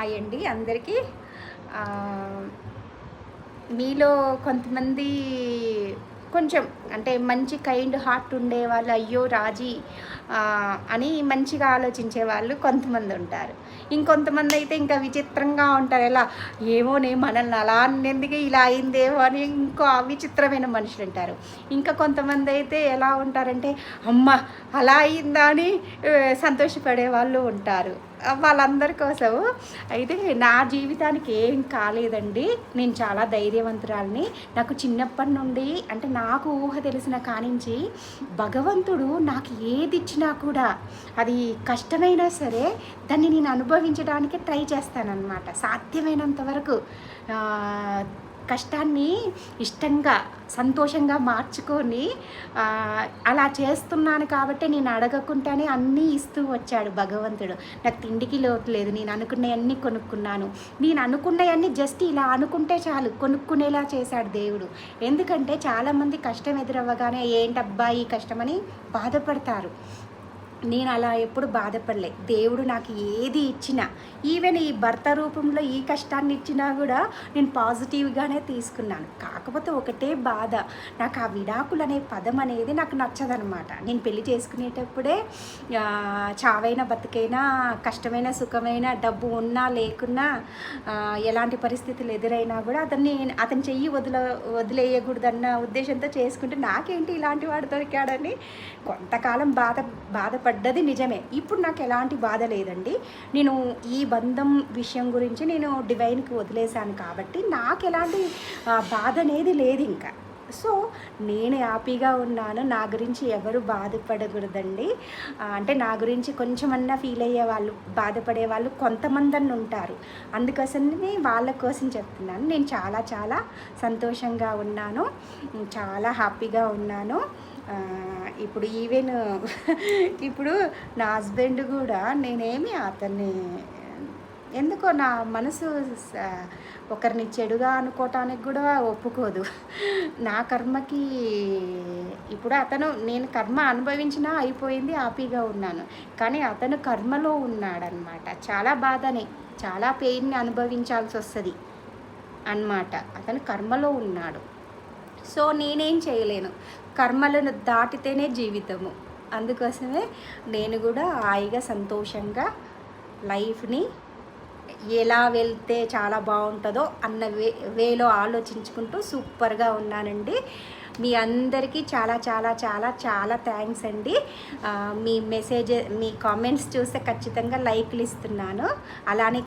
Hi అండి అందరికీ. మీలో కొంతమంది కొంచెం అంటే మంచి కైండ్ హార్ట్ ఉండేవాళ్ళు, అయ్యో రాజీ అని మంచిగా ఆలోచించే వాళ్ళు కొంతమంది ఉంటారు. ఇంకొంతమంది అయితే ఇంకా విచిత్రంగా ఉంటారు. ఎలా ఏమోనే మనల్ని అలా అన్నందుకే ఇలా అయిందేమో అని ఇంకో విచిత్రమైన మనుషులు ఉంటారు. ఇంకా కొంతమంది అయితే ఎలా ఉంటారంటే అమ్మ అలా అయిందా అని సంతోషపడే వాళ్ళు ఉంటారు. వాళ్ళందరి కోసం అయితే నా జీవితానికి ఏం కాలేదండి. నేను చాలా ధైర్యవంతురాలిని. నాకు చిన్నప్పటి నుండి అంటే నాకు ఊహ తెలిసిన కానించి భగవంతుడు నాకు ఏది ఇచ్చినా కూడా అది కష్టమైనా సరే దాన్ని నేను అనుభవించడానికి ట్రై చేస్తానన్నమాట. సాధ్యమైనంత వరకు కష్టాన్ని ఇష్టంగా సంతోషంగా మార్చుకొని అలా చేస్తున్నాను కాబట్టి నేను అడగకుండానే అన్నీ ఇస్తూ వచ్చాడు భగవంతుడు. నాకు తిండికి లోటు లేదు. నేను అనుకున్నవన్నీ కొనుక్కున్నాను. నేను అనుకున్నవన్నీ జస్ట్ ఇలా అనుకుంటే చాలు కొనుక్కునేలా చేశాడు దేవుడు. ఎందుకంటే చాలామంది కష్టం ఎదురవ్వగానే ఏంటబ్బా ఈ కష్టమని బాధపడతారు. నేను అలా ఎప్పుడు బాధపడలే. దేవుడు నాకు ఏది ఇచ్చినా, ఈవెన్ ఈ భర్త రూపంలో ఈ కష్టాన్ని ఇచ్చినా కూడా నేను పాజిటివ్గానే తీసుకున్నాను. కాకపోతే ఒకటే బాధ, నాకు ఆ విడాకులు అనే పదం అనేది నాకు నచ్చదనమాట. నేను పెళ్లి చేసుకునేటప్పుడే చావైనా బతికైనా కష్టమైన సుఖమైన డబ్బు ఉన్నా లేకున్నా ఎలాంటి పరిస్థితులు ఎదురైనా కూడా అతని చెయ్యి వదిలేయకూడదన్న ఉద్దేశంతో చేసుకుంటే నాకేంటి ఇలాంటి వాడు దొరికాడని కొంతకాలం బాధపడ్డది నిజమే. ఇప్పుడు నాకు ఎలాంటి బాధ లేదండి. నేను ఈ బంధం విషయం గురించి నేను డివైన్కి వదిలేశాను కాబట్టి నాకు ఎలాంటి బాధ అనేది లేదు ఇంకా. సో నేను హ్యాపీగా ఉన్నాను. నా గురించి ఎవరు బాధపడకూడదండి. అంటే నా గురించి కొంచెమన్నా ఫీల్ అయ్యే వాళ్ళు, బాధపడే వాళ్ళు కొంతమంది ఉంటారు. అందుకోసమే వాళ్ళ కోసం చెప్తున్నాను. నేను చాలా చాలా సంతోషంగా ఉన్నాను, చాలా హ్యాపీగా ఉన్నాను. ఇప్పుడు ఈవెన్ ఇప్పుడు నా హస్బెండ్ కూడా నేనేమి అతన్ని ఎందుకో నా మనసు ఒకరిని చెడుగా అనుకోవటానికి కూడా ఒప్పుకోదు. నా కర్మకి ఇప్పుడు నేను కర్మ అనుభవించినా అయిపోయింది, హ్యాపీగా ఉన్నాను. కానీ అతను కర్మలో ఉన్నాడనమాట. చాలా బాధని, చాలా పెయిన్ని అనుభవించాల్సి వస్తుంది అన్నమాట. అతను కర్మలో ఉన్నాడు. సో నేనేం చేయలేను. కర్మలను దాటితేనే జీవితము. అందుకోసమే నేను కూడా హాయిగా సంతోషంగా లైఫ్ని ఎలా వెళ్తే చాలా బాగుంటుందో అన్న వేలో ఆలోచించుకుంటూ సూపర్గా ఉన్నానండి. మీ అందరికీ చాలా చాలా చాలా చాలా థ్యాంక్స్ అండి. మీ కామెంట్స్ చూస్తే ఖచ్చితంగా లైక్లు ఇస్తున్నాను. అలానే